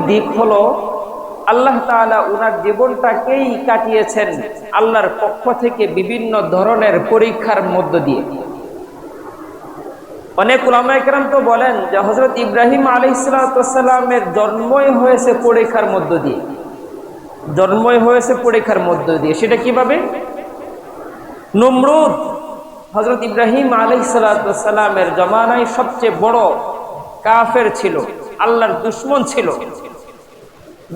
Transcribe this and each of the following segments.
দিক হলো আল্লাহ তাআলা উনার জীবনটাকেই কাটিয়েছেন আল্লাহর পক্ষ থেকে বিভিন্ন ধরনের পরীক্ষার মধ্য দিয়ে। অনেক উলামায়ে কেরাম তো বলেন যে হযরত ইব্রাহিম আলাইহিস সালামের জন্মই হয়েছে পরীক্ষার মধ্য দিয়ে, জন্মই হয়েছে পরীক্ষার মধ্য দিয়ে। সেটা কিভাবে? নমরুদ হযরত ইব্রাহিম আলাইহিস সালামের জমানায় সবচেয়ে বড় কাফের ছিল, আল্লাহর দুশমন ছিল।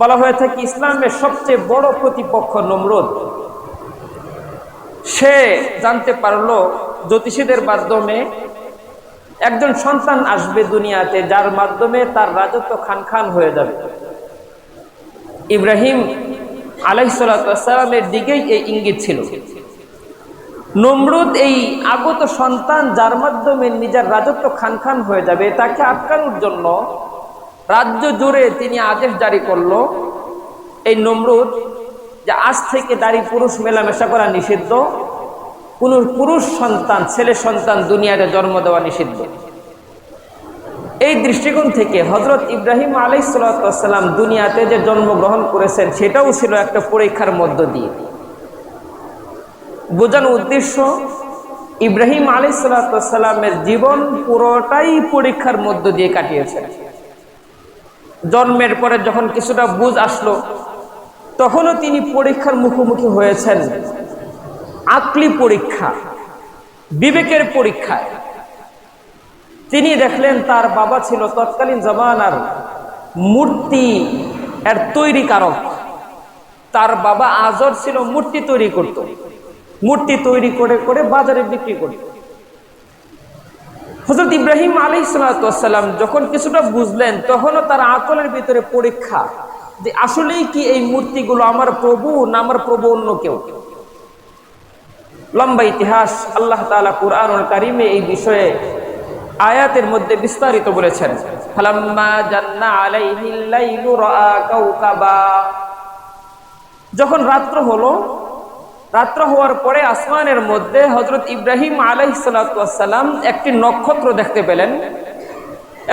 বলা হয়ে থাকে ইসলামের সবচেয়ে বড় প্রতিপক্ষ নমরুদ। সে জানতে পারলো জ্যোতিষীদের মাধ্যমে একজন সন্তান আসবে দুনিয়াতে, যার মাধ্যমে তার রাজত্ব খান খান হয়ে যাবে। ইব্রাহিম আলাইহিস সালামের দিকেই এই ইঙ্গিত ছিল। নমরুদ এই আগত সন্তান যার মাধ্যমে নিজের রাজত্ব খান খান হয়ে যাবে, তাকে আটকানোর জন্য রাজ্য জুড়ে তিনি আদেশ জারি করলো, এই নমরুদ যে আজ থেকে নারী পুরুষ মেলামেশা করা নিষিদ্ধ, কোন পুরুষ সন্তান ছেলে সন্তান দুনিয়াতে জন্ম দেওয়া নিষিদ্ধ। এই দৃষ্টিকোণ থেকে হযরত ইব্রাহিম আলাইহিস সালাম দুনিয়াতে যে জন্মগ্রহণ করেছেন সেটাও ছিল একটা পরীক্ষার মধ্য দিয়ে। বোঝানো উদ্দেশ্য, ইব্রাহিম আলাইহিস সালামের জীবন পুরোটাই পরীক্ষার মধ্য দিয়ে কাটিয়েছেন। জন্মের পরে যখন কিছুটা বুঝ আসলো তখনও তিনি পরীক্ষার মুখোমুখি হয়েছেন, আকলি পরীক্ষা, বিবেকের পরীক্ষায়। তিনি দেখলেন তার বাবা ছিল তৎকালীন জামানার মূর্তি এর তৈরিকারক। তার বাবা আজর ছিল মূর্তি তৈরি করত, মূর্তি তৈরি করে করে বাজারে বিক্রি করত। হযরত ইব্রাহিম আলাইহিস সালাম যখন কিছুটা বুঝলেন তখনও তার আকলের ভিতরে পরীক্ষা যে আসলেই কি এই মূর্তিগুলো আমার প্রভু না আমার প্রভু অন্য কেউ। লম্বা ইতিহাস, আল্লাহ তাআলা কুরআনুল কারীমে এই বিষয়ে আয়াতের মধ্যে বিস্তারিত বলেছেন। ফালাম্মা জান্না আলাইহিল লাইলু রাআ কাওকাবা, যখন রাত্র হলো, রাত্র হওয়ার পরে আসমানের মধ্যে হযরত ইব্রাহিম আলাইহিস সালাম একটি নক্ষত্র দেখতে পেলেন।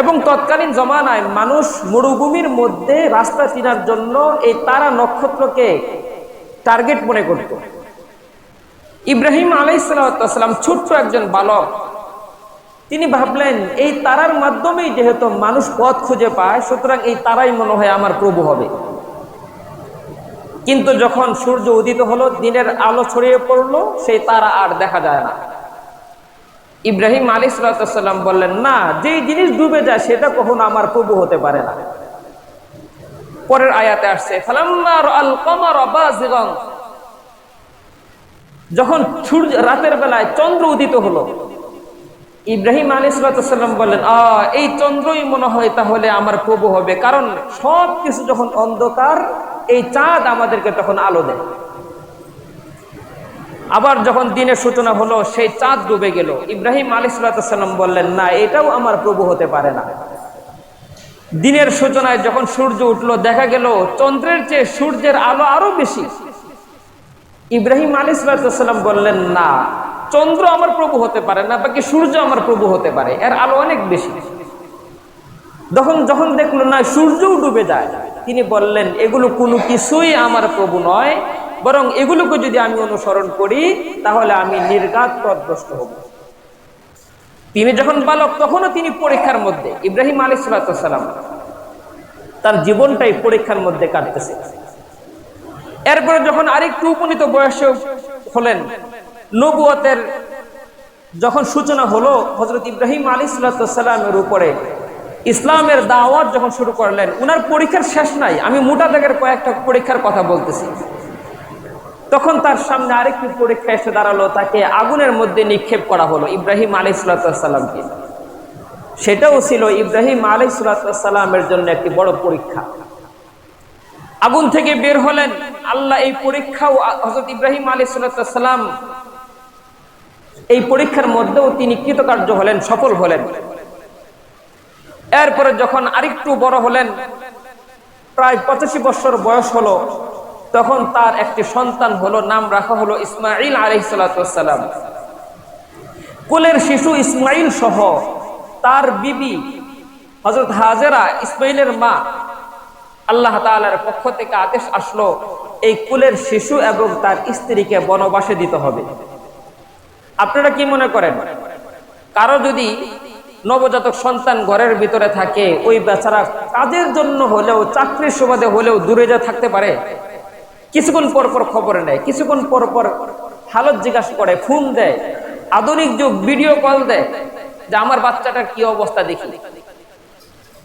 এবং তৎকালীন জমানায় মানুষ মরুভূমির মধ্যে রাস্তা চিনার জন্য এই তারা নক্ষত্রকে টার্গেট মনে করত। ইব্রাহিম আলাইহিস সালাম ছোট্ট একজন বালক, তিনি ভাবলেন এই তারার মাধ্যমেই যেহেতু মানুষ পথ খুঁজে পায়, সুতরাং এই তারাই মনে হয় আমার প্রভু হবে। কিন্তু যখন সূর্য উদিত হলো, দিনের আলো ছড়িয়ে পড়লো, সেই তারা আর দেখা যায় না। ইব্রাহিম আলাইহিস সালাম বললেন, না, যেই জিনিস ডুবে যায় সেটা কখনো আমার প্রভু হতে পারে না। পরের আয়াতে আসছে ফালাম্মা রাআল কমারা বাযিগান, যখন সূর্য রাতের বেলায় চন্দ্র উদিত হলো, ইব্রাহিম আলাইহিস সালাম বললেন, এই চন্দ্রই মনে হয় তাহলে আমার প্রভু হবে, কারণ সব কিছু যখন অন্ধকার এই চাঁদ আমাদেরকে তখন আলো দেয়। আবার যখন দিনের সূচনা হলো সেই চাঁদ ডুবে গেল। ইব্রাহিম আলাইহিস সালাম বললেন, না, এটাও আমার প্রভু হতে পারে না। দিনের সূচনায় যখন সূর্য উঠলো, দেখা গেল চন্দ্রের চেয়ে সূর্যের আলো আরো বেশি। ইব্রাহিম আলাইহিস সালাম বললেন, না, চন্দ্র আমার প্রভু হতে পারে না, বাকি সূর্য আমার প্রভু হতে পারে, এর আলো অনেক বেশি। যখন দেখলো না সূর্যও ডুবে যায়, তিনি বললেন, এগুলো কোনো কিছুই আমার প্রভু নয়, বরং এগুলোকে যদি আমি অনুসরণ করি তাহলে আমি নির্ঘাত পথভ্রষ্ট হব। তিনি যখন বালক তখনও তিনি পরীক্ষার মধ্যে। ইব্রাহিম আলাইহিস সালাম তার জীবনটাই পরীক্ষার মধ্যে কাটতেছে। এরপরে যখন আরেকটু উপনীত বয়সে হলেন, নবুয়তের যখন সূচনা হলো, হযরত ইব্রাহিম আলাইহিস সালামের উপরে ইসলামের দাওয়াত যখন শুরু করলেন, উনার পরীক্ষার শেষ নাই। আমি মোটা দাগের কয়েকটা পরীক্ষার কথা বলতেছি। তখন তার সামনে আরেকটি পরীক্ষা এসে দাঁড়ালো, তাকে আগুনের মধ্যে নিক্ষেপ করা হলো ইব্রাহিম আলাইহিস সালামকে। সেটাও ছিল ইব্রাহিম আলাইহিস সালামের জন্য একটি বড় পরীক্ষা। আগুন থেকে বের হলেন, আল্লাহ এই পরীক্ষাও হযরত ইব্রাহিম আলাইহিস সালাম এই পরীক্ষার মধ্যেও তিনি কৃতকার্য হলেন, সফল হলেন। এরপরে যখন আরেকটু বড় হলেন, প্রায় 85 বছর বয়স হলো, তখন তার একটি সন্তান হলো, নাম রাখা হলো ইসমাঈল আলাইহিস সালাম। কোলের শিশু ইসমাঈল সহ তার বিবি হযরত হাজেরা, ইসমাঈলের মা, আল্লাহ তাআলার পক্ষ থেকে আদেশ আসলো এই কুলের শিশু এবং তার স্ত্রীকে বনবাসে দিতে হবে। আপনারা কি মনে করেন, কারো যদি নবজাতক সন্তান ঘরের ভিতরে থাকে, ওই বেচারা কাজের জন্য হলেও, চাকরির সুবাদে হলেও দূরে যা থাকতে পারে? কিছুক্ষণ পর পর খবর নেয়, কিছুক্ষণ পর পর হালত জিজ্ঞাসা করে, ফোন দেয়, আধুনিক যুগ, ভিডিও কল দেয় যে আমার বাচ্চাটার কি অবস্থা দেখি।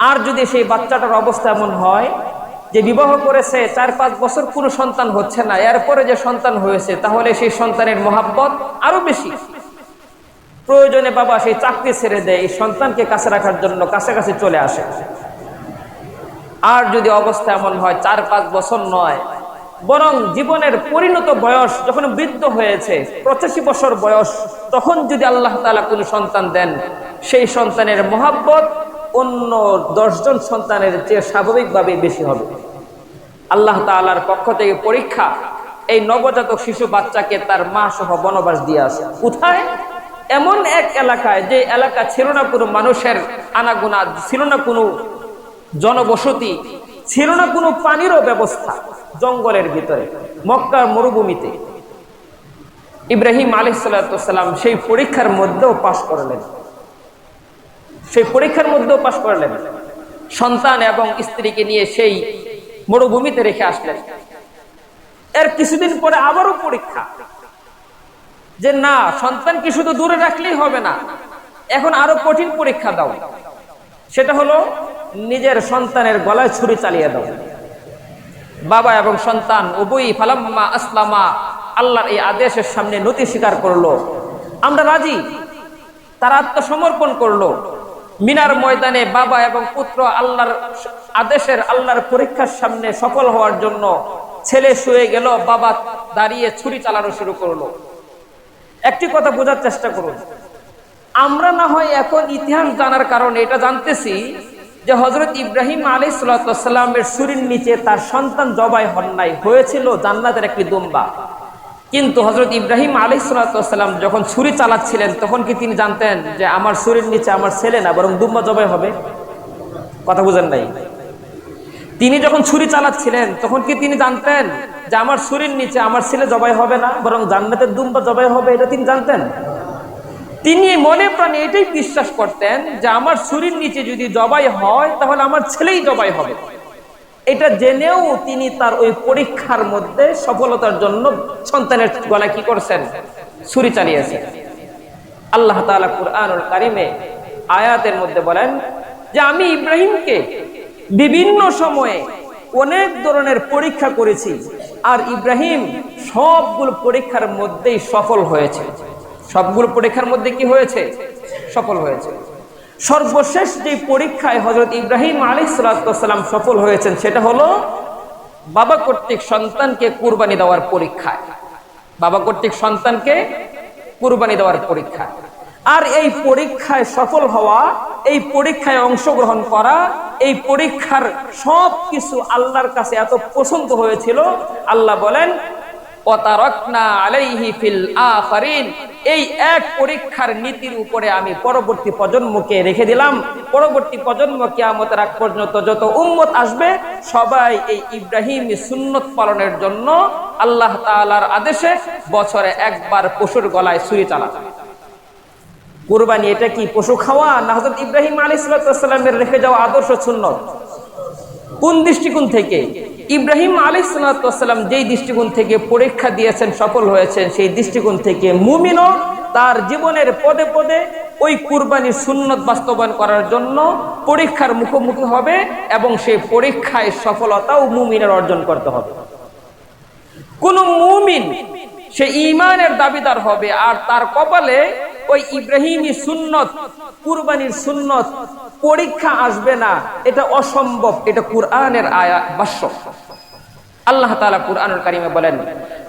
আর যদি সেই বাচ্চাটার অবস্থা এমন হয় যে বিবাহ করেছে 4-5 বছর কোনো সন্তান হচ্ছে না, এরপরে যে সন্তান হয়েছে, তাহলে সেই সন্তানের মহাব্বত আরো বেশি। প্রয়োজনে বাবা সেই চাকরি ছেড়ে দেয়, এই সন্তানকে কাছে রাখার জন্য কাছাকাছি চলে আসে। আর যদি অবস্থা এমন হয় 4-5 বছর নয়, বরং জীবনের পরিণত বয়স যখন বৃদ্ধ হয়েছে, 85 বছর বয়স, তখন যদি আল্লাহ তাআলা কোনো সন্তান দেন, সেই সন্তানের মহাব্বত অন্য 10 জন সন্তানের চেয়ে স্বাভাবিকভাবে বেশি হবে। আল্লাহ তাআলার পক্ষ থেকে পরীক্ষা, এই নবজাতক শিশু বাচ্চাকে তার মা সহ বনবাস দিয়ে আসে। কোথায়? এমন এক এলাকায়, যে এলাকা ছিল না কোনো মানুষের আনাগোনা, ছিল না কোনো জনবসতি, ছিল না কোনো পানিরও ব্যবস্থা, জঙ্গলের ভিতরে, মক্কার মরুভূমিতে। ইব্রাহিম আলাইহিস সালাম সেই পরীক্ষার মধ্যেও পাশ করলেন, সেই পরীক্ষার মধ্যেও পাশ করলেন। সন্তান এবং স্ত্রীকে নিয়ে সেই মরুভূমিতে রেখে আসলেন। এর কিছুদিন পরে আবারও পরীক্ষা, যে না, সন্তানকে শুধু দূরে রাখলেই হবে না, এখন আরো কঠিন পরীক্ষা দাও। সেটা হলো নিজের সন্তানের গলায় ছুরি চালিয়ে দাও। বাবা এবং সন্তান উভয়ই ফালাম্মা আসলামা, আল্লাহর এই আদেশের সামনে নতি স্বীকার করলো, আমরা রাজি। তারা আত্মসমর্পণ করলো। মিনার ময়দানে বাবা এবং পুত্র আল্লাহর আদেশের, আল্লাহর পরীক্ষার সামনে সফল হওয়ার জন্য ছেলে শুয়ে গেল, বাবা দাঁড়িয়ে ছুরি চালানো শুরু করলো। একটি কথা বোঝার চেষ্টা করুন, আমরা না হয় এখন ইতিহাস জানার কারণে এটা জানতেছি যে হযরত ইব্রাহিম আলাইহিস সালামের ছুরির নিচে তার সন্তান জবাই হন নাই, হয়েছিল জান্নাতের একটি দুম্বা। কিন্তু হযরত ইব্রাহিম আলাইহিস সালাম যখন ছুরি চালাচ্ছিলেন, তখন কি তিনি জানতেন যে আমার ছুরির নিচে আমার ছেলে না, বরং দুম্বা জবাই হবে? কথা বুঝেন নাই? তিনি যখন ছুরি চালাচ্ছিলেন, তখন কি তিনি জানতেন যে আমার ছুরির নিচে আমার ছেলে জবাই হবে না, বরং জান্নাতের দুম্বা জবাই হবে? এটা তিনি জানতেন। তিনি মনে প্রাণে এটাই বিশ্বাস করতেন যে আমার ছুরির নিচে যদি জবাই হয়, তাহলে আমার ছেলেই জবাই হবে। এটা জেনেও তিনি তার ওই পরীক্ষার মধ্যে সফলতার জন্য সন্তানের গলায় কি করছেন? ছুরি চালিয়েছেন। আল্লাহ তাআলা কুরআনুল কারীমে আয়াতের মধ্যে বলেন যে আমি ইব্রাহিমকে বিভিন্ন সময়ে অনেক ধরনের পরীক্ষা করেছি, আর ইব্রাহিম সবগুলো পরীক্ষার মধ্যেই সফল হয়েছে। সবগুলো পরীক্ষার মধ্যে কি হয়েছে? সফল হয়েছে। সর্বশেষ যে পরীক্ষায় হযরত ইব্রাহিম আলাইহিস সালাম সফল হয়েছেন, সেটা হলো বাবা কর্তৃক সন্তানকে কুরবানি দেওয়ার পরীক্ষায়। বাবা কর্তৃক সন্তানকে কুরবানি দেওয়ার পরীক্ষা। আর এই পরীক্ষায় সফল হওয়া, এই পরীক্ষায় অংশগ্রহণ করা, এই পরীক্ষার সব কিছু আল্লাহর কাছে এত পছন্দ হয়েছিল, আল্লাহ বলেন ওয়াতারাকনা আলাইহি ফিল আখিরিন, এই এক পরীক্ষার নীতির উপরে আমি পরবর্তী প্রজন্মকে রেখে দিলাম। পরবর্তী প্রজন্ম কিয়ামতের আগ পর্যন্ত যত উম্মত আসবে, সবাই এই ইব্রাহিমী সুন্নত পালনের জন্য আল্লাহ তাআলার আদেশে বছরে একবার পশুর গলায় ছুরি চালাবে। কুরবানি এটা কি পশু খাওয়া, না হযরত ইব্রাহিম আলাইহিস সালামের রেখে যাওয়া আদর্শ সুন্নত? কোন দৃষ্টিকোণ থেকে? ইব্রাহিম আলাইহিস সালাম যেই দৃষ্টিকোণ থেকে পরীক্ষা দিয়েছেন, সফল হয়েছেন, সেই দৃষ্টিকোণ থেকে মুমিনও তার জীবনের পদে পদে ওই কুরবানির সুন্নত বাস্তবায়ন করার জন্য পরীক্ষার মুখোমুখি হবে, এবং সেই পরীক্ষায় সফলতাও মুমিনের অর্জন করতে হবে। কোন মুমিন সে ঈমানের দাবিদার হবে, আর তার কপালে ওই ইব্রাহিমী সুন্নত, কুরবানির সুন্নত পরীক্ষা আসবে না, এটা অসম্ভব। এটা কুরআনের আয়াত ভাষ্য। আল্লাহ তাআলা কুরআনুল কারীমে বলেন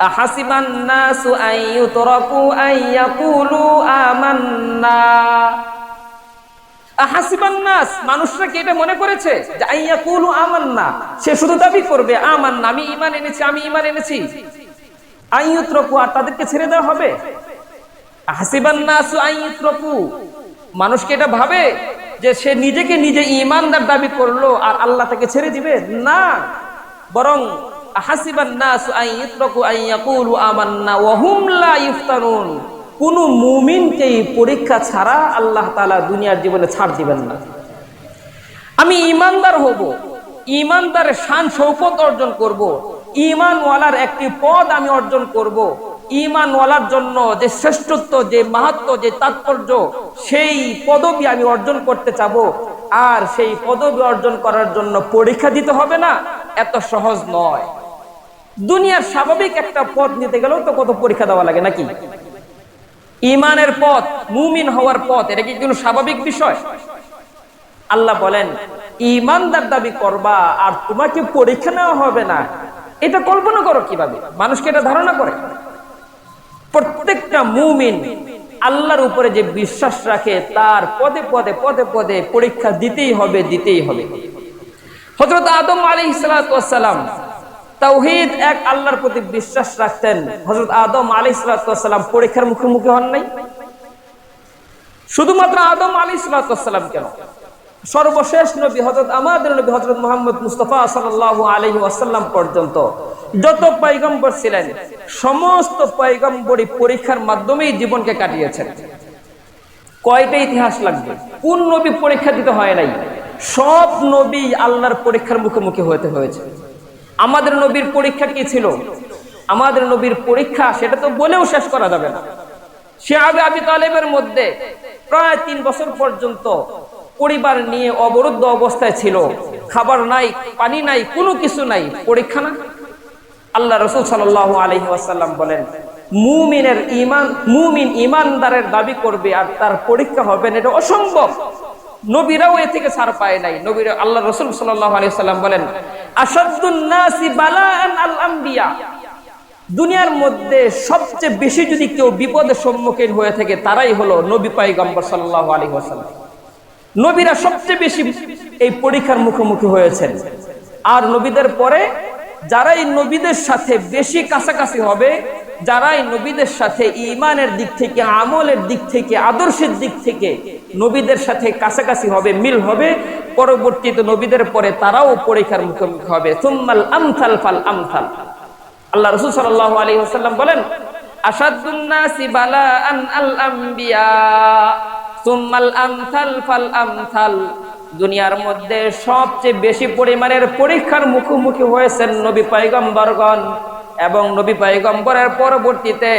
আহাসিবান নাসু আইয়ুতরাকু আইয়াকুলু আমান্না। আহাসিবান নাস, মানুষরা কি এটা মনে করেছে যে আইয়াকুলু আমান্না, সে শুধু দাবি করবে আমান্না, আমি ঈমান এনেছি, আমি ঈমান এনেছি, আইয়ুতরাকু, আর তাদেরকে ছেড়ে দেওয়া হবে? আহাসিবান নাসু আইয়ুতরাকু, মানুষ কি এটা ভাবে যে সে নিজেকে নিজে ঈমানদার দাবি করলো আর আল্লাহ তাকে ছেড়ে দিবে? না, বরং হাসিবান নাস আন ইউতরাকু আন ইয়াকুলু আমান্না ওয়া হুম লা ইফতানুন। কোন মুমিনকে পরীক্ষা ছাড়া আল্লাহ তাআলা দুনিয়ার জীবনে ছাড় দিবেন না। আমি ঈমানদার হব, ঈমানদারের শান শৌকত অর্জন করব, ঈমানওয়ালার একটি পদ আমি অর্জন করব, ঈমানওয়ালার জন্য যে শ্রেষ্ঠত্ব, যে মাহাত্ম্য, যে তাৎপর্য, সেই পদবি আমি অর্জন করতে চাবো। আর সেই পদবি অর্জন করার জন্য পরীক্ষা দিতে হবে না, এত সহজ নয়। দুনিয়ার স্বাভাবিক একটা পদ নিতে গেলেও তো কত পরীক্ষা দেওয়া লাগে নাকি? ঈমানের পথ, মুমিন হওয়ার পথ, এটা কি কোনো স্বাভাবিক বিষয়? আল্লাহ বলেন ঈমানদার দাবি করবা আর তোমাকে পরীক্ষা নেওয়া হবে না, এটা কল্পনা করো কিভাবে? মানুষকে এটা ধারণা করে? প্রত্যেকটা মুমিন আল্লাহর উপরে যে বিশ্বাস রাখে তার পদে পদে পদে পদে পরীক্ষা দিতেই হবে, দিতেই হবে। হযরত আদম আলাইহিস সালাতু ওয়াস সালাম তাওহীদ এক আল্লাহর প্রতি বিশ্বাস রাখতেন। হযরত আদম আলাইহিস সালাতু ওয়াস সালাম পরীক্ষার মুখোমুখি হন নাই? শুধুমাত্র আদম আলাইহিস সালাতু ওয়াস সালাম কেন, সর্বশেষ নবী হযরত আমাদের নবী হযরত মুহাম্মদ মুস্তাফা সাল্লাল্লাহু আলাইহি ওয়াসাল্লাম পর্যন্ত যত পয়গম্বর ছিলেন সমস্ত পয়গম্বরই পরীক্ষার মাধ্যমেই জীবনকে কাটিয়েছেন। কয়টা ইতিহাস লাগবে? কোন নবী পরীক্ষা দিতে হয় নাই? সব নবী আল্লাহর পরীক্ষার মুখোমুখি হতে হয়েছে। আমাদের নবীর পরীক্ষা কি ছিল? আমাদের নবীর পরীক্ষা সেটা তো বলেও শেষ করা যাবে না। শিআবে আবি তালেবের মধ্যে প্রায় 3 বছর পর্যন্ত পরিবার নিয়ে অবরুদ্ধ অবস্থায় ছিল, খাবার নাই, পানি নাই, কোনো কিছু নাই। পরীক্ষা না? আল্লাহ রাসূল সাল্লাল্লাহু আলাইহি ওয়াসাল্লাম বলেন মুমিনের ঈমান, মুমিন ঈমানদারের দাবি করবে আর তার পরীক্ষা হবে না, এটা অসম্ভব। নবীরাও এ থেকে ছাড় পায় নাই। নবীরা আল্লাহ রাসূল সাল্লাল্লাহু আলাইহি ওয়াসাল্লাম বলেন আশাদ্দুন নাসি বালাআন আল আমবিয়া। দুনিয়ার মধ্যে সবচেয়ে বেশি যদি কেউ বিপদের সম্মুখীন হয়ে থাকে তারাই হলো নবী পয়গম্বর সাল্লাল্লাহু আলাইহি ওয়াসাল্লাম। নবীরা সবচেয়ে বেশি এই পরীক্ষার মুখোমুখি হয়েছেন। আর নবীদের পরে যারাই নবীদের সাথে বেশি কাছাকাছি হবে, যারাই নবীদের সাথে ঈমানের দিক থেকে, আমলের দিক থেকে, আদর্শের দিক থেকে নবীদের সাথে কাছাকাছি হবে, মিল হবে, পরবর্তীতে নবীদের পরে তারাও পরীক্ষার মুখোমুখি হবে। সুম্মাল আমসাল ফাল আমসাল। আল্লাহ রাসূল সাল্লাল্লাহু আলাইহি ওয়াসাল্লাম বলেন আশাদ্দুন নাসি বালাআন আল আমবিয়া সুম্মাল আমসাল ফাল আমসাল। দুনিয়ার মধ্যে সবচেয়ে বেশি পরিমাণের পরীক্ষার মুখোমুখি হয়েছেন নবী পয়গম্বরগণ, এবং নবী পয়গম্বরের পরবর্তীতে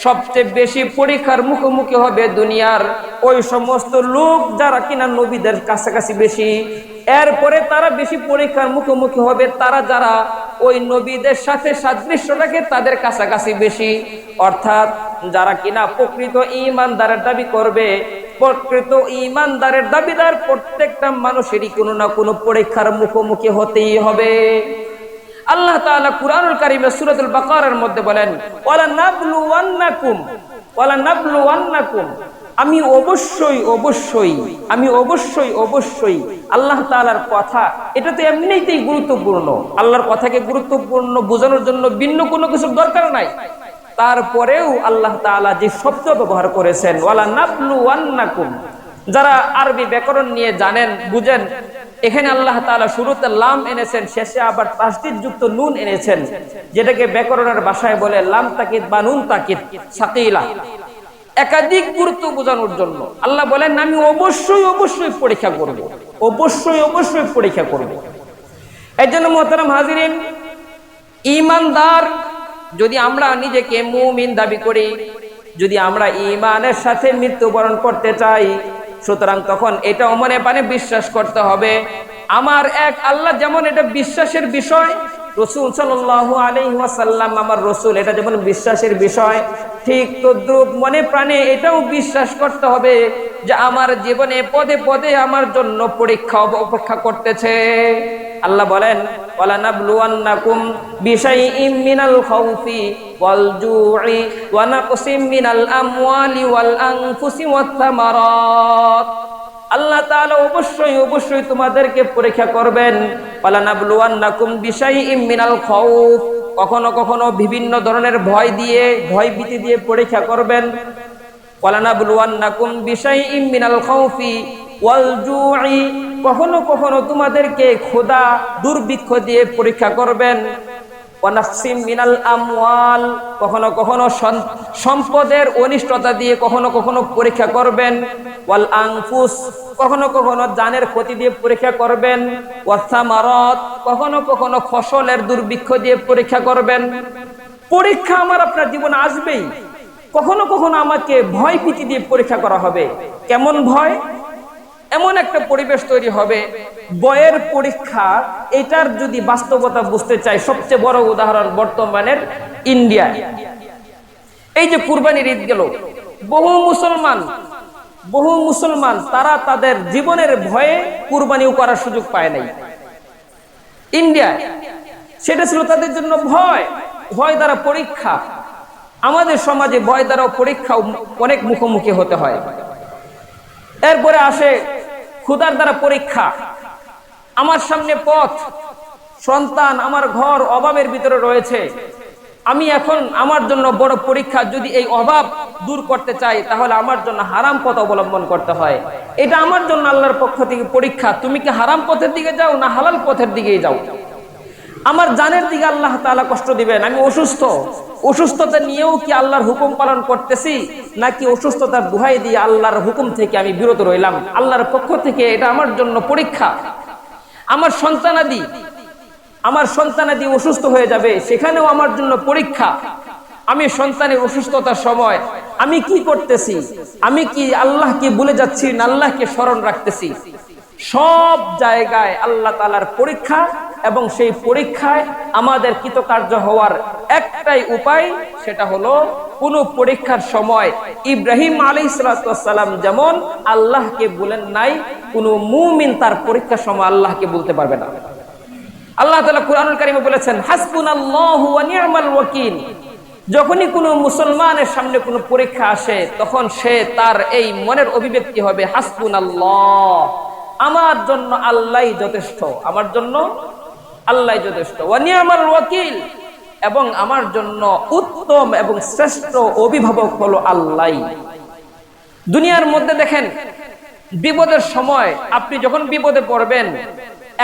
সবচেয়ে বেশি পরীক্ষার মুখোমুখি হবে দুনিয়ার ওই সমস্ত লোক যারা কিনা নবীদের কাছাকাছি বেশি। এরপরে তারা বেশি পরীক্ষার মুখোমুখি হবে তারা যারা ওই নবীদের সাথে সাদৃশ্য রাখে, তাদের কাছাকাছি বেশি। অর্থাৎ যারা কিনা প্রকৃত ঈমানদারের দাবি করবে, প্রকৃত ঈমানদারের দাবিদার প্রত্যেকটা মানুষেরই কোনো না কোনো পরীক্ষার মুখোমুখি হতেই হবে। আল্লাহ তাআলা কুরআনুল কারীমে সূরাতুল বাকারার মধ্যে বলেন ওয়ালা নাবলুওয়ান্নাকুম। আমি অবশ্যই আল্লাহ তাআলার কথা, এটা তো এমনিতেই গুরুত্বপূর্ণ। আল্লাহর কথাকে গুরুত্বপূর্ণ বোঝানোর জন্য ভিন্ন কোনো কিছুর দরকার নাই। তারপরেও আল্লাহ তাআলা যে শব্দ ব্যবহার করেছেন ওয়ালা নাবলুওয়ান্নাকুম, যারা আরবি ব্যাকরণ নিয়ে জানেন, বুঝেন, এখানে আল্লাহ তাআলা শুরুতে লাম এনেছেন, শেষে আবার তাসদীদ যুক্ত নুন এনেছেন, যেটাকে ব্যাকরণের ভাষায় বলে লাম তাকিদ বা নুন তাকিদ সাকিলা। একাধিক গুরুত্ব বোঝানোর জন্য আল্লাহ বলেন আমি অবশ্যই পরীক্ষা করব, অবশ্যই পরীক্ষা করব। এর জন্য মুহতারাম হাজিরিন, ঈমানদার যদি আমরা নিজেকে মুমিন দাবি করি, যদি আমরা ঈমানের সাথে মৃত্যুবরণ করতে চাই, সুতরাং তখন এটাও মনে প্রাণে বিশ্বাস করতে হবে আমার এক আল্লাহ যেমন এটা বিশ্বাসের বিষয়, রাসূল সাল্লাল্লাহু আলাইহি ওয়াসাল্লাম আমার রাসূল, এটা যেমন বিশ্বাসের বিষয়, ঠিক তদ্রূপ মনে প্রাণে এটাও বিশ্বাস করতে হবে যে আমার জীবনে পদে পদে আমার জন্য পরীক্ষা অপেক্ষা করতেছে। আল্লাহ বলেন ওয়ালা নাবলুওয়ান্নাকুম বিশাইইম মিনাল খাউফি ওয়াল জু'i ওয়া নাকসিম মিনাল আমওয়ালি ওয়াল আনফুসি ওয়াত থামারাত। আল্লাহ তাআলা অবশ্যই তোমাদেরকে পরীক্ষা করবেন। ওয়ালা নাবলুওয়ান্নাকুম বিশাইইম মিনাল খাউফ, কখনো কখনো বিভিন্ন ধরনের ভয় ভীতি দিয়ে পরীক্ষা করবেন। ওয়ালা নাবলুওয়ান্নাকুম বিশাইইম মিনাল খাউফি ওয়াল জুই, কখনো কখনো তোমাদেরকে ক্ষুধা দুর্ভিক্ষ দিয়ে পরীক্ষা করবেন, ওয়া নাফসিম মিনাল আমওয়াল, কখনো কখনো সম্পদের অনিষ্টতা দিয়ে কখনো কখনো পরীক্ষা করবেন, ওয়াল আনফুস, কখনো কখনো জানের ক্ষতি দিয়ে পরীক্ষা করবেন, ওয়াস সামারাত, কখনো কখনো ফসলের দুর্ভিক্ষ দিয়ে পরীক্ষা করবেন। পরীক্ষা আমার আপনার জীবনে আসবেই। কখনো কখনো আমাকে ভয় ভীতি দিয়ে পরীক্ষা করা হবে। কেমন ভয়? এমন একটা পরিবেশ তৈরি হবে, ভয়ের পরীক্ষা। এটার যদি বাস্তবতা বুঝতে চাই, সবচেয়ে বড় উদাহরণ বর্তমানের ইন্ডিয়া। এই যে কুরবানির ঈদ গেল, বহু মুসলমান তারা তাদের জীবনের ভয়ে কুরবানিও করার সুযোগ পায় নাই। ইন্ডিয়া, সেটা ছিল তাদের জন্য ভয় দ্বারা পরীক্ষা। আমাদের সমাজে ভয় দ্বারা পরীক্ষা অনেক মুখোমুখি হতে হয়। এরপরে আসে ক্ষুধার দ্বারা পরীক্ষা। আমার সামনে পথ, সন্তান, আমার ঘর অভাবের ভিতরে রয়েছে। আমি এখন আমার জন্য বড় পরীক্ষা, যদি এই অভাব দূর করতে চাই তাহলে আমার জন্য হারাম পথ অবলম্বন করতে হয়। এটা আমার জন্য আল্লাহর পক্ষ থেকে পরীক্ষা। তুমি কি হারাম পথের দিকে যাও না হালাল পথের দিকেই যাও? আমার জানের দিকে আল্লাহ তাআলা কষ্ট দিবেন। আমি অসুস্থতা নিয়েও কি আল্লাহর হুকুম পালন করতেছি, নাকি অসুস্থতার দোহাই দিয়ে আল্লাহর হুকুম থেকে আমি বিরত রইলাম? আল্লাহর পক্ষ থেকে এটা আমার জন্য পরীক্ষা। আমার সন্তানাদি অসুস্থ হয়ে যাবে, সেখানেও আমার জন্য পরীক্ষা। আমি সন্তানের অসুস্থতার সময় আমি কি করতেছি? আমি কি আল্লাহকে ভুলে যাচ্ছি না আল্লাহকে স্মরণ রাখতেছি? সব জায়গায় আল্লাহ তাআলার পরীক্ষা, এবং সেই পরীক্ষায় আমাদের কৃতকার্য হওয়ার একটাই উপায়, সেটা হলো কোন পরীক্ষার সময় ইব্রাহিম আলাইহিস সালাম যেমন আল্লাহকে বলেন নাই, কোন মুমিন তার পরীক্ষার সময় আল্লাহকে বলতে পারবে না। আল্লাহ তাআলা কুরআনুল কারীমে বলেছেন, হাসবুনাল্লাহু ওয়া নি'মাল ওয়াকিল। যখনই কোনো মুসলমানের সামনে কোনো পরীক্ষা আসে, তখন সে তার এই মনের অভিব্যক্তি হবে, হাসবুনাল্লাহ, আমার জন্য আল্লাহই যথেষ্ট, আমার জন্য আল্লাহই যথেষ্ট, ওয়া নি'মাল ওয়াকিল, এবং আমার জন্য উত্তম এবং শ্রেষ্ঠ অভিভাবক হলো আল্লাহ। দুনিয়ার মধ্যে দেখেন, বিপদের সময় আপনি যখন বিপদে পড়বেন,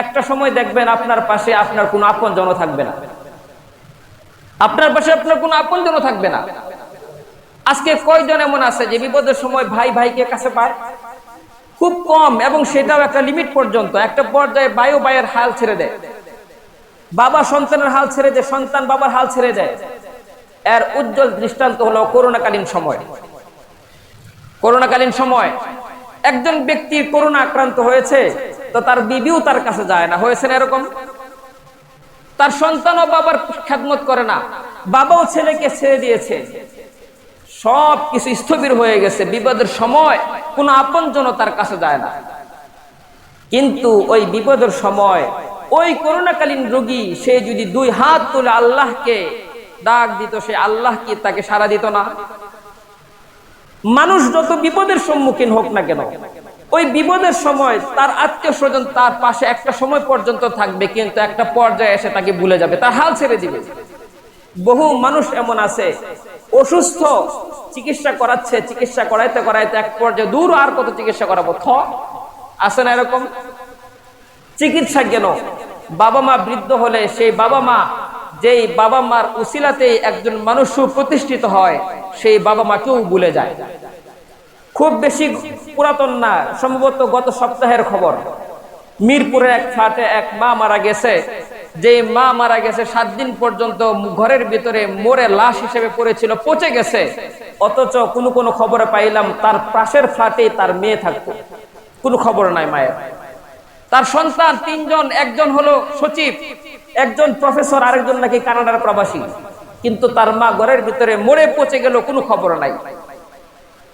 একটা সময় দেখবেন আপনার পাশে আপনার কোনো আপনজন থাকবে না। আপনার পাশে আপনার কোনো আপনজন থাকবে না। আজকে কয়জন এমন আছে যে বিপদের সময় ভাই ভাইকে কাছে পায়? খুব কম, এবং সেটাও একটা লিমিট পর্যন্ত। একটা পর্যায়ে ভাইও ভাইয়ের হাল ছেড়ে দেয়, বাবা সন্তানের হাল ছেড়ে দেয়, সন্তান বাবার হাল ছেড়ে দেয়। এর উজ্জ্বল দৃষ্টান্ত হলো করোনাকালীন সময়। একজন ব্যক্তি করোনা আক্রান্ত হয়েছে, তো তার বিবিও তার কাছে যায় না, হয়েছে না এরকম? তার সন্তানও বাবার খেদমত করে না, বাবাও ছেলেকে ছেড়ে দিয়েছে, সব কিছু স্থবির হয়ে গেছে। বিপদের সময় কোনো আপনজন তার কাছে যায় না। কিন্তু ওই বিপদের সময় ওই করোনাকালীন রোগী, সে যদি দুই হাত তুলে আল্লাহকে ডাক দিত, সে আল্লাহ কি তাকে সাড়া দিত না? মানুষ যত বিপদের সম্মুখীন হোক না কেন, ওই বিপদের সময় তার আত্মীয় স্বজন তার পাশে একটা সময় পর্যন্ত থাকবে, কিন্তু একটা পর্যায়ে এসে তাকে ভুলে যাবে, তার হাল ছেড়ে দিবে। বহু মানুষ এমন আছে, অসুস্থ, চিকিৎসা করাচ্ছে, চিকিৎসা করাইতে করাইতে এক পর্যায়ে দূর, আর কত চিকিৎসা করাবো, আছে না এরকম? চিকিৎসা কেন? বাবা মা বৃদ্ধ হলে সেই বাবা মা, যেই বাবা মার উসিলাতেই একজন মানুষ সুপ্রতিষ্ঠিত হয়, সেই বাবা মাকেও ভুলে যায়। খুব বেশি পুরাতন না, সম্ভবত গত সপ্তাহের খবর, মিরপুরের এক ফ্ল্যাটে এক মা মারা গেছে। যে মা মারা গেছে 7 দিন পর্যন্ত ঘরের ভিতরে মরে লাশ হিসেবে পড়েছিল, পচে গেছে, অথচ কোনো খবরে পাইলাম তার পাশের ফ্ল্যাটে তার মেয়ে থাকতো, কোনো খবর নাই মায়ের। তার সন্তান 3 জন, একজন হলো সচিব, একজন প্রফেসর, আরেকজন নাকি কানাডার প্রবাসী, কিন্তু তার মা ঘরের ভিতরে মরে পচে গেল, কোনো খবর নাই।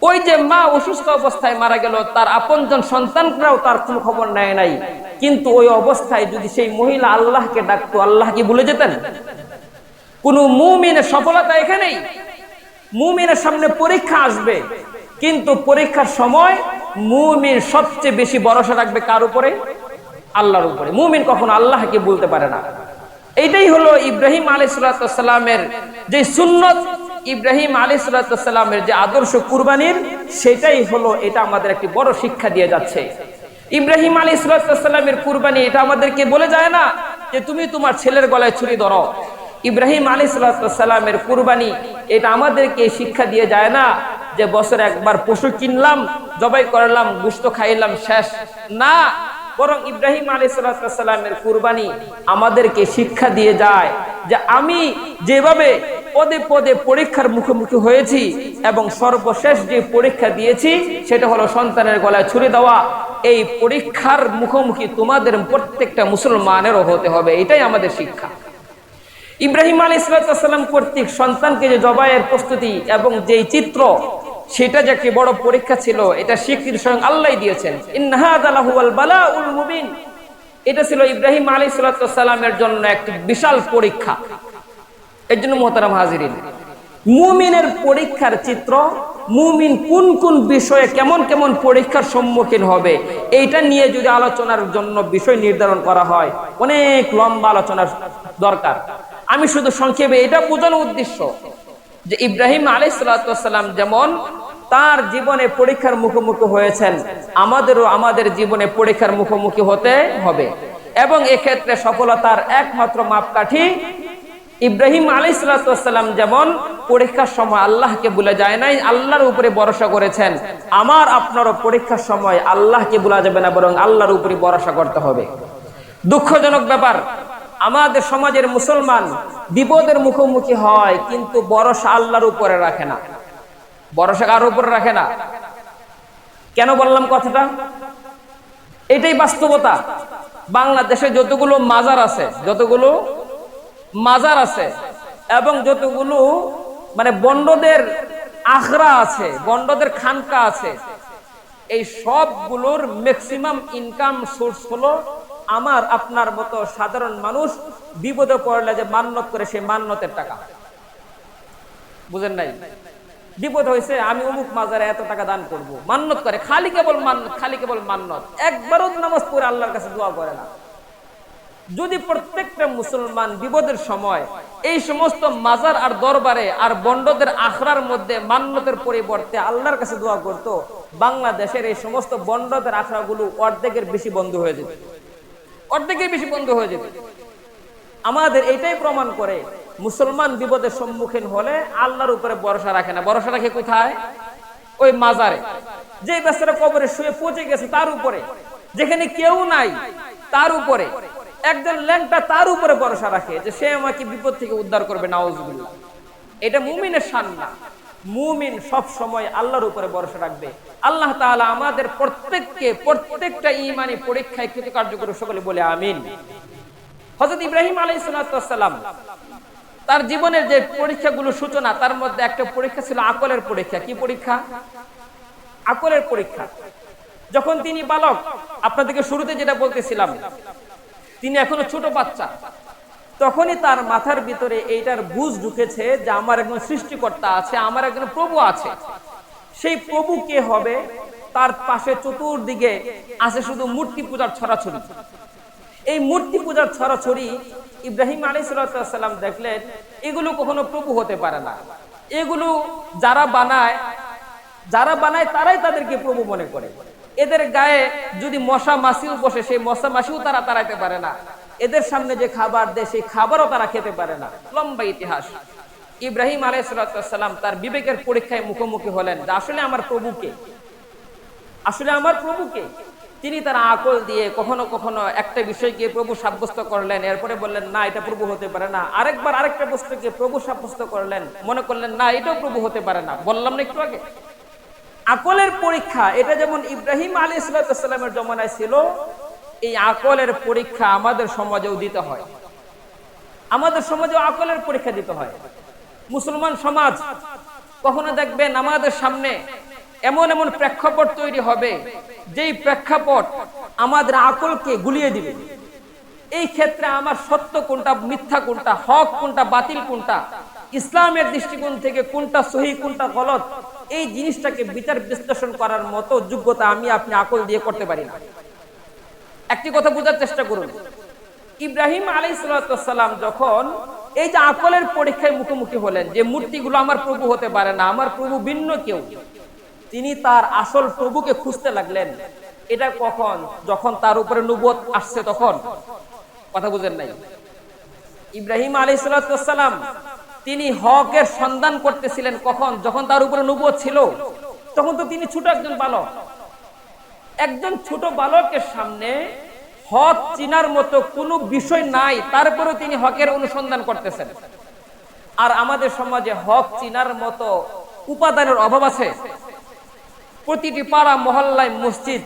ওই যে মা অসুস্থ অবস্থায় মারা গেল, তার আপনজন সন্তানরাও তার কোনো খবর নেয় নাই। কিন্তু ওই অবস্থায় যদি সেই মহিলা আল্লাহকে ডাকতো, আল্লাহ কি ভুলে যেতেন? কোন মুমিনের সফলতা এখানেই। মুমিনের সামনে পরীক্ষা আসবে, কিন্তু পরীক্ষার সময় মুমিন সবচেয়ে বেশি ভরসা রাখবে কার উপরে? আল্লাহর উপরে। মুমিন কখনো আল্লাহকে বলতে পারে না। এইটাই হলো ইব্রাহিম আলাইহিস সালামের যে সুন্নত, ইব্রাহিম আলাইহিস সালামের যে আদর্শ কুরবানির, সেটাই হলো, এটা আমাদের একটি বড় শিক্ষা দিয়ে যাচ্ছে। ইব্রাহিম আলাইহিস সালামের কুরবানি এটা আমাদেরকে বলে যায় না যে তুমি তোমার ছেলের গলায় ছুরি ধরো। ইব্রাহিম আলাইহিস সালামের কুরবানি এটা আমাদেরকে শিক্ষা দিয়ে যায় না যে বছরে একবার পশু কিনলাম, জবাই করলাম, গোশত খাইলাম, শেষ না। বরং ইব্রাহিম আলাইহিস সালামের কুরবানি আমাদেরকে শিক্ষা দিয়ে যায় যে আমি যেভাবে পদে পদে পরীক্ষার মুখোমুখি হয়েছি এবং সর্বশেষ যে পরীক্ষা দিয়েছি সেটা হলো সন্তানের গলায় ছুরি দেওয়া, এই পরীক্ষার মুখোমুখি তোমাদের প্রত্যেকটা মুসলমানেরও হতে হবে, এটাই আমাদের শিক্ষা। ইব্রাহিম আলাইহিস সালাম কর্তৃক সন্তানকে যে জবাইয়ের প্রস্তুতি এবং যেই চিত্র, সেটা যে একটি বড় পরীক্ষা ছিল, এটা স্বীকৃতি স্বয়ং আল্লাহ দিয়েছেন। ইন্না হাযা লাহুল বালাউল মুবিন, এটা ছিল ইব্রাহিম আলাইহিস সালামের জন্য একটি বিশাল পরীক্ষা। এর জন্য মোহতারাম হাজিরিন, মুমিনের পরীক্ষার চিত্র, মুমিন কোন কোন বিষয়ে কেমন কেমন পরীক্ষার সম্মুখীন হবে, এইটা নিয়ে যদি আলোচনার জন্য বিষয় নির্ধারণ করা হয়, অনেক লম্বা আলোচনার দরকার। আমি শুধু সংক্ষেপে এটা বোঝানোর উদ্দেশ্য যে ইব্রাহিম আলাইহিস সালাম যেমন তার জীবনে পরীক্ষার মুখোমুখি হয়েছেন, আমাদেরও আমাদের জীবনে পরীক্ষার মুখোমুখি হতে হবে। এবং এক্ষেত্রে সফলতার একমাত্র মাপকাঠি, ইব্রাহিম আলাইহিস সালাম যেমন পরীক্ষার সময় আল্লাহকে ভুলে যায় নাই, আল্লাহর উপরে ভরসা করেছেন, আমার আপনারও পরীক্ষার সময় আল্লাহকে ভুলা যাবে না, বরং আল্লাহর উপরে ভরসা করতে হবে। দুঃখজনক ব্যাপার, আমাদের সমাজের মুসলমান বিপদের মুখোমুখি হয় কিন্তু ভরসা আল্লাহর উপরে রাখে না, ভরসা কার উপরে রাখে না। কেন বললাম কথাটা? এটাই বাস্তবতা। বাংলাদেশে যতগুলো মাজার আছে এবং যতগুলো মানে বন্ডদের আখড়া আছে, বন্ডদের খানকা আছে, এই সবগুলোর ম্যাক্সিমাম ইনকাম সোর্স হলো আমার আপনার মতো সাধারণ মানুষ বিপদে পড়লে যে মান্নত করে, সেই মান্নতের টাকা। বুঝেন নাই? বিপদ হয়েছে, আমি অমুক মাজারে এত টাকা দান করব, মান্নত করে, খালি কেবল মান্নত, একবারও নামাজ পড়ে আল্লাহর কাছে দোয়া করে না। যদি প্রত্যেকটা মুসলমান বিপদের সময় এই সমস্ত মাজার আর দরবারে আর বন্ডদের আখড়ার মধ্যে মান্নতের পরিবর্তে আল্লাহর কাছে দোয়া করত, বাংলাদেশের এই সমস্ত বন্ডদের আখড়াগুলো অর্ধেকের বেশি বন্ধ হয়ে যেত, আমাদের এটাই প্রমাণ করে মুসলমান বিপদের সম্মুখীন হলে আল্লাহর উপরে ভরসা রাখে না। ভরসা রাখে কোথায়? ওই মাজারে, যে বেচারা কবরে শুয়ে পচে গেছে তার উপরে, যেখানে কেউ নাই তার উপরে, একজন ল্যাংটা তার উপরে ভরসা রাখে যে সে আমাকে বিপদ থেকে উদ্ধার করবে, নাউজুবিল্লাহ। এটা মুমিনের শান না। মুমিন সব সময় আল্লাহর উপরে ভরসা রাখবে। আল্লাহ তাআলা আমাদের প্রত্যেকটা ঈমানি পরীক্ষায় কৃতকার্য করে, সকলে বলে আমিন। হযরত ইব্রাহিম আলাইহিস সালাম তার জীবনের যে পরীক্ষাগুলো সূচনা, তার মধ্যে একটা পরীক্ষা ছিল আকলের পরীক্ষা। কি পরীক্ষা? আকলের পরীক্ষা। যখন তিনি বালক, আপনাদেরকে শুরুতে যেটা বলতেছিলাম, তিনি এখনো ছোট বাচ্চা, তখনই তার মাথার ভিতরে এইটার বুঝ ঢুকেছে যে আমার একজন সৃষ্টিকর্তা আছে, আমার একজন প্রভু আছে। সেই প্রভু কে হবে? তার পাশে চতুর্দিকে আছে শুধু মূর্তি পূজার ছড়াছড়ি। এই মূর্তি পূজার ছড়াছড়ি ইব্রাহিম আলাইহিস সালাম দেখলেন এগুলো কখনো প্রভু হতে পারে না। এগুলো যারা বানায় তারাই তাদেরকে প্রভু মনে করে। এদের গায়ে যদি মশা মাছিও বসে, সেই মশা মাছিও তারা তাড়াইতে পারে না। এদের সামনে যে খাবার দেয়, সেই খাবারও তারা খেতে পারে না। লম্বা ইতিহাস। ইব্রাহিম আলাইহিস সালাম তার বিবেকের পরীক্ষায় মুখোমুখি হলেন যে আসলে আমার প্রভুকে। তিনি তার আকল দিয়ে কখনো কখনো একটা বিষয়কে প্রভু সাব্যস্ত করলেন, এরপরে বললেন না এটা প্রভু হতে পারে না। আরেকবার আরেকটা বস্তুকে প্রভু সাব্যস্ত করলেন, মনে করলেন না এটাও প্রভু হতে পারে না। বললাম না একটু আগে, আকলের পরীক্ষা। এটা যেমন ইব্রাহিম আলাইহিস সালামের জমানায় ছিল, এই আকলের পরীক্ষা আমাদের সমাজেও দিতে হয়। আমাদের সমাজেও আকলের পরীক্ষা দিতে হয়। মুসলমান সমাজ কখনো দেখবেন আমাদের সামনে এমন এমন প্রেক্ষাপট তৈরি হবে, যেই প্রেক্ষাপট আমাদের আকলকে গুলিয়ে দিবে। এই ক্ষেত্রে আমার সত্য কোনটা, মিথ্যা কোনটা, হক কোনটা, বাতিল কোনটা, ইসলামের দৃষ্টিকোণ থেকে কোনটা সহি কোনটা গলত, এই জিনিসটাকে বিচার বিশ্লেষণ করার মতো যোগ্যতা আমি আপনি আকল দিয়ে করতে পারি না। একটি কথা বোঝার চেষ্টা করুন, ইব্রাহিম আলাইহিস সালাম যখন এই যে আকলের পরীক্ষায় মুখোমুখি হলেন যে মূর্তিগুলো আমার প্রভু হতে পারে না, আমার প্রভু ভিন্ন কেউ, তিনি তার আসল প্রভুকে খুঁজতে লাগলেন। এটা কখন? যখন তার উপরে নবুয়ত আসছে তখন। কথা বুঝেন নাই? ইব্রাহিম আলাইহিস সালাম তিনি হকের সন্ধান করতেছিলেন কখন? যখন তার উপরে নবুয়ত ছিল। তখন তো তিনি ছোট একজন বালক, একজন ছোট বালকের সামনে হক চিনার মতো কোনো বিষয় নাই, তারপরেও তিনি হকের অনুসন্ধান করতেছেন। আর আমাদের সমাজে হক চিনার মতো উপাদানের অভাব আছে। প্রতিটি পাড়া মহল্লায় মসজিদ,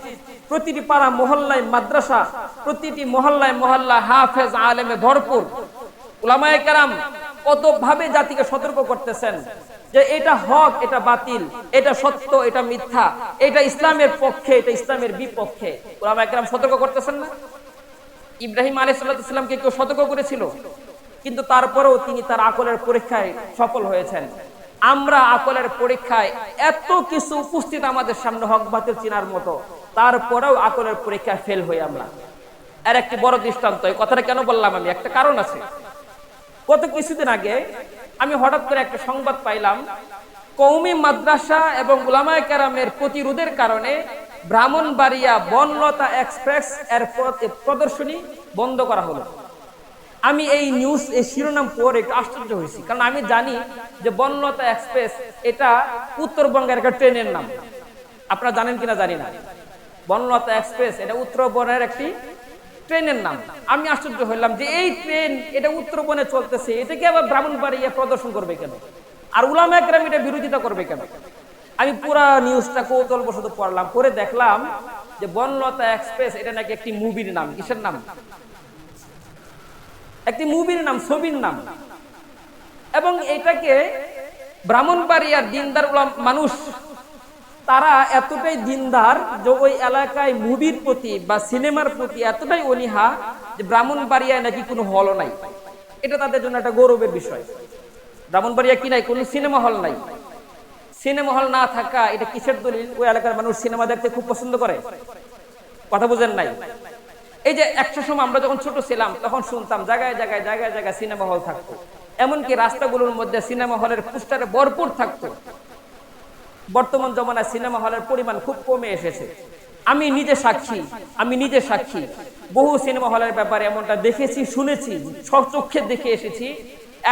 প্রতিটি পাড়া মহল্লায় মাদ্রাসা, প্রতিটি মহল্লায় মহল্লা হাফেজ আলেমে ভরপুর। উলামায়ে কেরাম কত ভাবে জাতিকে সতর্ক করতেছেন যে এটা হক, এটা বাতিল, এটা সত্য, এটা মিথ্যা, এটা ইসলামের পক্ষে, এটা ইসলামের বিপক্ষে। উলামায়ে কেরাম সতর্ক করতেছেন না? ইব্রাহিম আলাইহিস সালামকে কেউ সতর্ক করেছিল? কিন্তু তারপরেও তিনি তার আকলের পরীক্ষায় সফল হয়েছেন। আমরা আকলের পরীক্ষায় এত কিছু উপস্থিত আমাদের সামনে হক বাতিল চিনার মতো, তারপরেও আকলের পরীক্ষায় ফেল হই আমরা। আর একটি বড় দৃষ্টান্ত, এই কথাটা কেন বললাম আমি, একটা কারণ আছে। গত কিছুদিন আগে আমি হঠাৎ করে একটা সংবাদ পাইলাম, কওমি মাদ্রাসা এবং উলামায়ে কেরামের প্রতিরোধের কারণে ব্রাহ্মণবাড়িয়া বনলতা এক্সপ্রেস এর প্রদর্শনী বন্ধ করা হলো। আমি এই নিউজ, এই শিরোনাম পড়ে একটু আশ্চর্য হয়েছি, কারণ আমি জানি যে বনলতা এক্সপ্রেস এটা উত্তরবঙ্গের একটা ট্রেনের নাম। আপনারা জানেন কিনা জানি না। বনলতা এক্সপ্রেস এটা উত্তরবঙ্গের একটি ট্রেনের নাম। আমি আশ্চর্য হইলাম যে এই ট্রেন এটা উত্তরবঙ্গে চলতেছে, এটাকে আবার ব্রাহ্মণবাড়িয়া প্রদর্শন করবে কেন? আর উলামায়ে কেরাম এটা বিরোধিতা করবে কেন? আমি পুরা নিউজটা কৌতূহলবশত পড়লাম, পরে দেখলাম যে বনলতা এক্সপ্রেস এটা নাকি একটি মুভির নাম। কিসের নাম? একটি মুভির নাম, ছবির নাম। এবং এটাকে ব্রাহ্মণবাড়িয়ার দিনদার মানুষ তারা এতটাই দিনদার যে ওই এলাকায় মুভির প্রতি বা সিনেমার প্রতি এতটাই অনীহা যে ব্রাহ্মণবাড়িয়ায় নাকি কোনো হলও নাই। এটা তাদের জন্য একটা গৌরবের বিষয়। ব্রাহ্মণবাড়িয়া কি নাই? কোনো সিনেমা হল নাই। সিনেমা হল না থাকা এটা কিসের দলিল? ওই এলাকার মানুষ সিনেমা দেখতে খুব পছন্দ করে। কথা বুঝেন নাই? এই যে একটা সময় আমরা যখন ছোট ছিলাম তখন শুনতাম জায়গায় জায়গায় জায়গায় জায়গায় সিনেমা হল থাকতো, এমনকি রাস্তাগুলোর মধ্যে সিনেমা হলের পোস্টারে ভরপুর থাকতো। বর্তমান জমানায় সিনেমা হলের পরিমাণ খুব কমে এসেছে। আমি নিজে সাক্ষী বহু সিনেমা হলের ব্যাপারে এমনটা দেখেছি, শুনেছি, স্বচক্ষে দেখে এসেছি।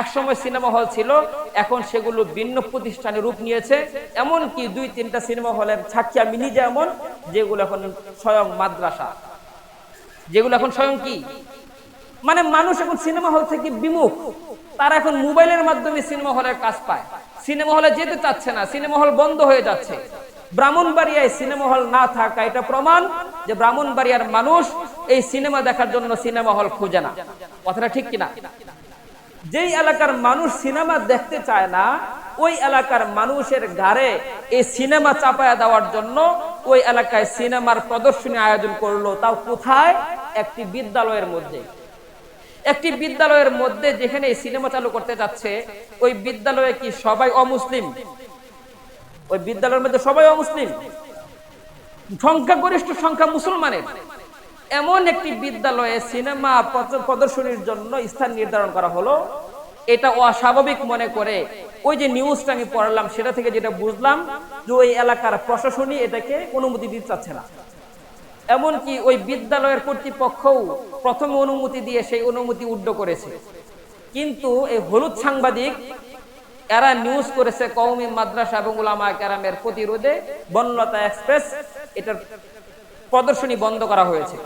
এক সময় সিনেমা হল ছিল, এখন সেগুলো ভিন্ন প্রতিষ্ঠানে রূপ নিয়েছে। এমনকি 2-3টা সিনেমা হলের সাক্ষী আমি নিজে, এমন যেগুলো এখন স্বয়ং মাদ্রাসা, যেগুলো এখন স্বয়ং কি মানে মানুষ এখন সিনেমা হল থেকে বিমুখ। তারা এখন মোবাইলের মাধ্যমে সিনেমা হলের কাজ পায়, সিনেমা হলে যেতে চাচ্ছে না, সিনেমা হল বন্ধ হয়ে যাচ্ছে। ব্রাহ্মণবাড়িয়ায় সিনেমা হল না থাকা এটা প্রমাণ যে ব্রাহ্মণবাড়িয়ার মানুষ এই সিনেমা দেখার জন্য সিনেমা হল খুঁজে না। কথাটা ঠিক কিনা? যেই এলাকার মানুষ সিনেমা দেখতে চায় না, ওই এলাকার মানুষের ঘাড়ে এই সিনেমা চাপায়া দেওয়ার জন্য ওই এলাকায় সিনেমার প্রদর্শনী আয়োজন করলো। তাও কোথায়? একটি বিদ্যালয়ের মধ্যে। একটি বিদ্যালয়ের মধ্যে যেখানে সিনেমা চালু করতে যাচ্ছে, ওই বিদ্যালয়ে কি সবাই অমুসলিম? ওই বিদ্যালয়ের মধ্যে সবাই অমুসলিম, সংখ্যাগরিষ্ঠ সংখ্যা মুসলমানের। এমন একটি বিদ্যালয়ে সিনেমা প্রদর্শনীর জন্য স্থান নির্ধারণ করা হলো। এটা অস্বাভাবিক মনে করে ওই যে নিউজটা আমি পড়লাম সেটা থেকে যেটা বুঝলাম যে ওই এলাকার প্রশাসনই এটাকে অনুমতি দিতে চাচ্ছে না। এমনকি ওই বিদ্যালয়ের কর্তৃপক্ষও প্রথমে অনুমতি দিয়ে সেই অনুমতি উড্ড করেছে। কিন্তু এই হলুদ সাংবাদিক এরা নিউজ করেছে কওমি মাদ্রাসা এবং উলামায়ে কেরামের প্রতিরোধে বনলতা এক্সপ্রেস এটার প্রদর্শনী বন্ধ করা হয়েছে।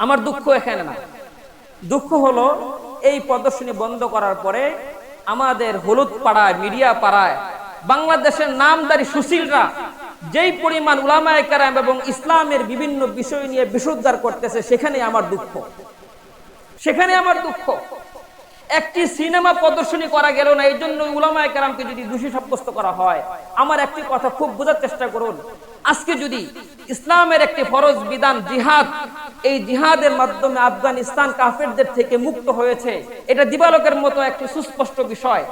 আমার দুঃখ এখানে না, দুঃখ হলো এই প্রদর্শনী বন্ধ করার পরে আমাদের হলুদ পাড়ায়, মিডিয়া পাড়ায় বাংলাদেশের নামদারি সুশীলরা যেই পরিমাণ উলামায়ে কেরাম এবং ইসলামের বিভিন্ন বিষয় নিয়ে বিশুদ্ধার করতেছে, সেখানে আমার দুঃখ, সেখানে আমার দুঃখ। একটি সিনেমা প্রদর্শনী করা গেল না, এই জন্য উলামায়ে কেরামকে যদি দোষী সাব্যস্ত করা হয়, আমার একটি কথা খুব বোঝার চেষ্টা করুন। আজকে যদি ইসলামের একটি ফরজ বিধান জিহাদ, এই জিহাদের মাধ্যমে আফগানিস্তান কাফেরদের থেকে মুক্ত হয়েছে, এটা দিবালোকের মতো একটি সুস্পষ্ট বিষয়।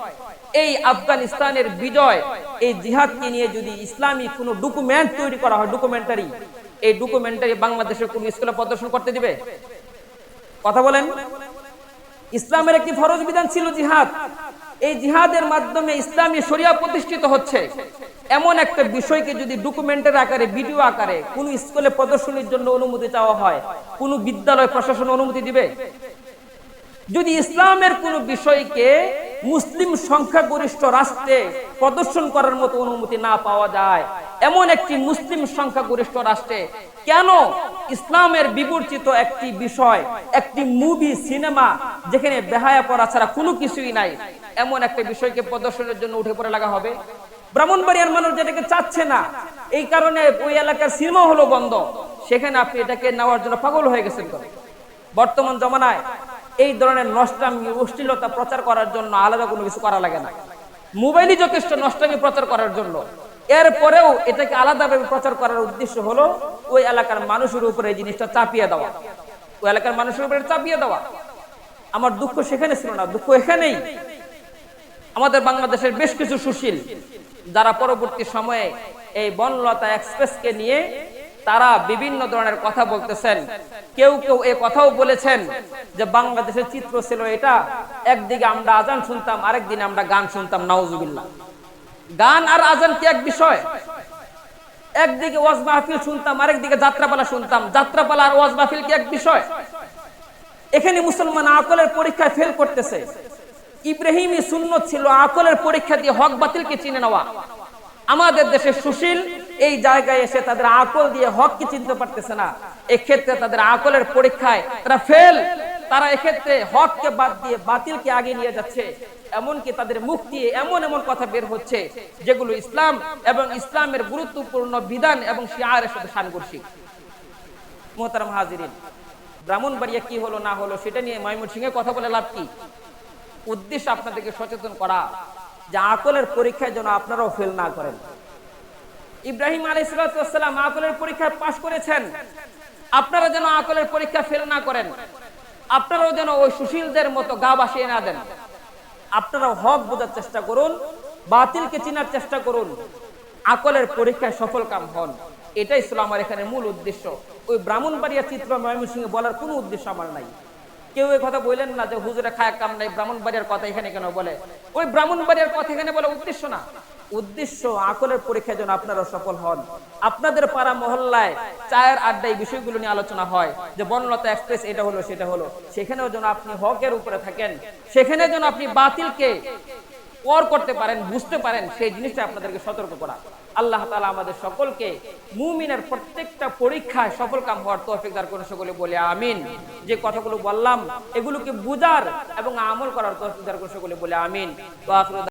এই আফগানিস্তানের বিজয়, এই জিহাদকে নিয়ে যদি ইসলামী কোনো ডকুমেন্ট তৈরি করা হয়, ডকুমেন্টারি, এই ডকুমেন্টারি বাংলাদেশের কোন স্কুলে প্রদর্শন করতে দিবে? কথা বলেন। ইসলামের একটি ফরজ বিধান ছিল জিহাদ। এই জিহাদের মাধ্যমে ইসলামী শরিয়া প্রতিষ্ঠিত হচ্ছে, এমন একটা বিষয়কে যদি ডকুমেন্টের আকারে, ভিডিও আকারে কোন স্কুলে প্রদর্শনীর জন্য অনুমতি চাওয়া হয়, কোন বিদ্যালয় প্রশাসন অনুমতি দিবে? যদি ইসলামের কোন বিষয়কে মুসলিম সংখ্যাগরিষ্ঠ রাষ্ট্রে প্রদর্শন করার মতো অনুমতি না পাওয়া যায়, এমন একটি মুসলিম সংখ্যাগরিষ্ঠ রাষ্ট্রে কেন ইসলামের বিবর্চিত একটি বিষয়, একটি মুভি, সিনেমা, যেখানে বেহায়া পড়া ছাড়া কোনো কিছুই নাই, এমন একটা বিষয়কে প্রদর্শনের জন্য উঠে পড়ে লাগা হবে? ব্রাহ্মণবাড়িয়ার মানুষ যেটাকে চাচ্ছে না, এই কারণে ওই এলাকার সিনেমা হলো বন্ধ, সেখানে আপনি এটাকে নেওয়ার জন্য পাগল হয়ে গেছেন। বর্তমান জমানায় এই ধরনের নষ্টামি, অশ্লীলতা প্রচার করার জন্য আলাদা কোনো কিছু করা লাগে না। মোবাইলই যথেষ্ট নষ্টামি প্রচার করার জন্য। এরপরেও এটাকে আলাদাভাবে প্রচার করার উদ্দেশ্য হলো ওই এলাকার মানুষের উপরে এই জিনিসটা চাপিয়ে দেওয়া, ওই এলাকার মানুষের উপরে চাপিয়ে দেওয়া। আমার দুঃখ সেখানে ছিল না, দুঃখ এখানেই। আমাদের বাংলাদেশের বেশ কিছু সুশীল যারা পরবর্তী সময়ে এই বনলতা এক্সপ্রেসকে নিয়ে তারা বিভিন্ন ধরনের কথা বলতেছেন। কেউ কেউ এই কথাও বলেছেন যে বাংলাদেশের চিত্র ছিল এটা, একদিকে আমরা আজান শুনতাম, আরেক দিনে আমরা গান শুনতাম। নাউজুবিল্লাহ। গান আর আজান কি এক বিষয়? একদিকে ওয়াজ মাহফিল শুনতাম, আরেকদিকে যাত্রাপালা শুনতাম। যাত্রাপালা আর ওয়াজ মাহফিল কি এক বিষয়? এখানে মুসলমান আকলের পরীক্ষায় ফেল করতেছে। ইব্রাহিমী সুন্নত ছিল আকলের পরীক্ষা দিয়ে হক বাতিলকে চিনে নেওয়া। আমাদের দেশের সুশীল এই জায়গায় এসে তাদের আকল দিয়ে হক কি চিনতে পারতেছে না। এক্ষেত্রে তাদের আকলের পরীক্ষায় তারা ফেল। তারা এক্ষেত্রে হককে বাদ দিয়ে বাতিলকে আগে নিয়ে যাচ্ছে। এমনকি তাদের মুখ দিয়ে এমন এমন কথা বের হচ্ছে যেগুলো ইসলাম এবং ইসলামের গুরুত্বপূর্ণ বিধান এবং শিয়ারের সাথে সাংঘর্ষিক। মোহতারাম হাজিরিন, ব্রাহ্মণবাড়িয়া কি হলো না হলো সেটা নিয়ে ময়মনসিংহে কথা বলে লাভ কি? উদ্দেশ্য আপনাদেরকে সচেতন করা যে আকলের পরীক্ষায় যেন আপনারাও ফেল না করেন। ইব্রাহিম আলাইহিস সালাম আকলের পরীক্ষায় পাশ করেছেন, আপনারা যেন আকলের পরীক্ষা ফেল না করেন। আপনারাও যেন ওই সুশীলদের মতো গা ভাসিয়ে না দেন। আপনারাও হক বোঝার চেষ্টা করুন, বাতিলকে চিনার চেষ্টা করুন, আকলের পরীক্ষায় সফল কাম হন। এটাই ছিল আমার এখানে মূল উদ্দেশ্য। ওই ব্রাহ্মণবাড়িয়া চিত্র ময়মনসিংহে বলার কোনো উদ্দেশ্য আমার নাই। কেউ এই কথা বললেন না যে হুজুরে খায় কাম নাই, ব্রাহ্মণবাড়িয়ার কথা এখানে কেন বলে? ওই ব্রাহ্মণবাড়িয়ার কথা এখানে বলে উদ্দেশ্য না। উদ্দেশ্য আকলের পরীক্ষায় যেন আপনারা সফল হন। আপনাদের পাড়া মহল্লায় চায়ের আড্ডায় বিষয়গুলো নিয়ে আলোচনা হয় যে বনলতা এক্সপ্রেস এটা হলো সেটা হলো, সেখানেও যেন আপনি হকের উপরে থাকেন, সেখানে যেন আপনি বাতিলকে পর করতে পারেন, বুঝতে পারেন, সেই জিনিসটা আপনাদেরকে সতর্ক করা। আল্লাহ তাআলা আমাদের সকলকে মুমিনের প্রত্যেকটা পরীক্ষায় সফল কাম হওয়ার তৌফিক দান করুন। সকলে বলে আমিন। যে কথাগুলো বললাম এগুলোকে বুঝার এবং আমল করার তৌফিক দান করুন। সকলে বলে আমিন।